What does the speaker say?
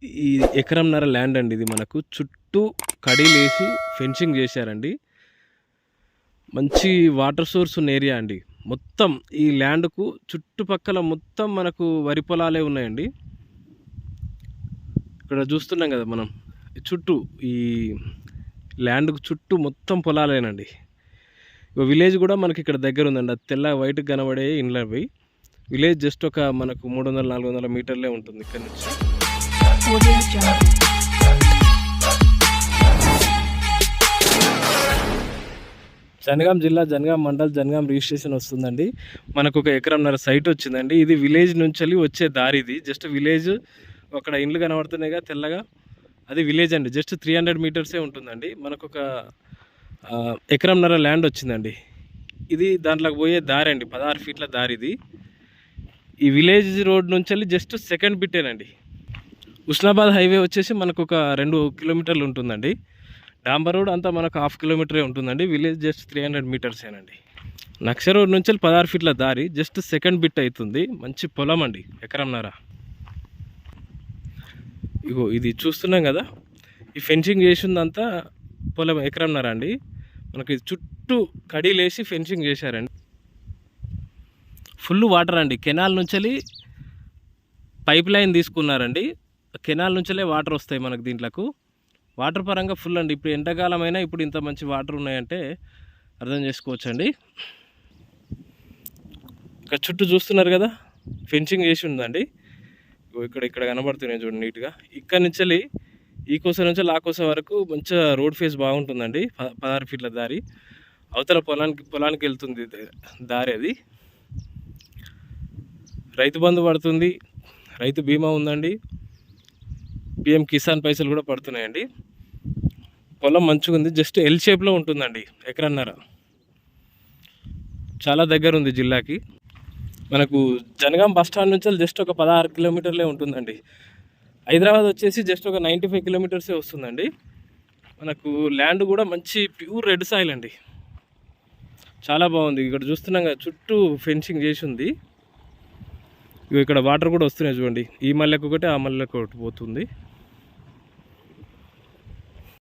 ఈ ఎకరంన్నర ల్యాండ్ అండి ఇది. మనకు చుట్టూ కడీలేసి ఫెన్సింగ్ చేశారండి. మంచి వాటర్ సోర్స్ ఉన్న ఏరియా అండి. మొత్తం ఈ ల్యాండ్కు చుట్టుపక్కల మొత్తం మనకు వరి పొలాలే ఉన్నాయండి. ఇక్కడ చూస్తున్నాం కదా మనం, చుట్టూ ఈ ల్యాండ్కు చుట్టూ మొత్తం పొలాలేనండి. విలేజ్ కూడా మనకి ఇక్కడ దగ్గర ఉందండి. అది తెల్ల వైట్ కనబడే ఇండ్లు అవి. విలేజ్ జస్ట్ ఒక మనకు 300-400 మీటర్లే ఉంటుంది ఇక్కడ నుంచి. జనగాం జిల్లా, జనగాం మండల్, జనగాం రిజిస్ట్రేషన్ వస్తుందండి. మనకు ఒక ఎకరంన్నర సైట్ వచ్చిందండి. ఇది విలేజ్ నుంచి వచ్చే దారి. ఇది జస్ట్ విలేజ్, అక్కడ ఇండ్లు కనబడుతున్నాయిగా తెల్లగా, అది విలేజ్ అండి. జస్ట్ 300 మీటర్సే ఉంటుందండి. మనకు ఒక ఎకరంన్నర ల్యాండ్ వచ్చిందండి. ఇది దాంట్లోకి పోయే దారి అండి, 16 ఫీట్ల దారి ఇది. ఈ విలేజ్ రోడ్ నుంచి జస్ట్ సెకండ్ బిట్టేనండి. హుస్నాబాద్ హైవే వచ్చేసి మనకు ఒక 2 కిలోమీటర్లు ఉంటుందండి. డాంబర్ రోడ్ అంతా మనకు 1/2 కిలోమీటరే ఉంటుందండి. Village just 300 మీటర్సేనండి. నక్ష రోడ్ నుంచి 16 ఫీట్ల దారి, జస్ట్ సెకండ్ బిట్ అవుతుంది. మంచి పొలం అండి, ఎకరంన్నర. ఇగో ఇది చూస్తున్నాం కదా, ఈ ఫెన్సింగ్ చేసిందంతా పొలం ఎకరంన్నర అండి. మనకి చుట్టూ కడీలేసి ఫెన్సింగ్ చేశారండి. ఫుల్ వాటర్ అండి. కెనాల్ నుంచి పైప్ లైన్ తీసుకున్నారండి. కెనాల్ నుంచే వాటర్ వస్తాయి మనకు దీంట్లకు. వాటర్ పరంగా ఫుల్ అండి. ఇప్పుడు ఎండాకాలం అయినా ఇప్పుడు ఇంత మంచి వాటర్ ఉన్నాయంటే అర్థం చేసుకోవచ్చండి. ఇక్కడ చుట్టూ చూస్తున్నారు కదా, ఫెన్సింగ్ చేసి ఉందండి. ఇక్కడ కనబడుతున్నాయి చూడండి నీట్గా. ఇక్కడ నుంచి ఈ కోస నుంచి ఆ కోస వరకు మంచిగా రోడ్ ఫేస్ బాగుంటుందండి. 16 ఫీట్ల దారి. అవతల పొలానికి వెళ్తుంది దారి అది. రైతు బంధు పడుతుంది, రైతు బీమా ఉందండి, పిఎం కిసాన్ పైసలు కూడా పడుతున్నాయండి. పొలం మంచిగా ఉంది. జస్ట్ ఎల్ షేప్లో ఉంటుందండి ఎకరన్నర. చాలా దగ్గర ఉంది జిల్లాకి. మనకు జనగాం బస్ స్టాండ్ నుంచి జస్ట్ ఒక 16 కిలోమీటర్లే ఉంటుందండి. హైదరాబాద్ వచ్చేసి జస్ట్ ఒక 95 కిలోమీటర్సే వస్తుందండి. మనకు ల్యాండ్ కూడా మంచి ప్యూర్ రెడ్ సాయిల్ అండి. చాలా బాగుంది. ఇక్కడ చూస్తున్నాం కదా, చుట్టూ ఫెన్సింగ్ చేసి ఉంది. ఇక్కడ వాటర్ కూడా వస్తున్నాయి చూడండి. ఈ మల్లెకు ఒకటి, ఆ మల్లెకు ఒకటి పోతుంది.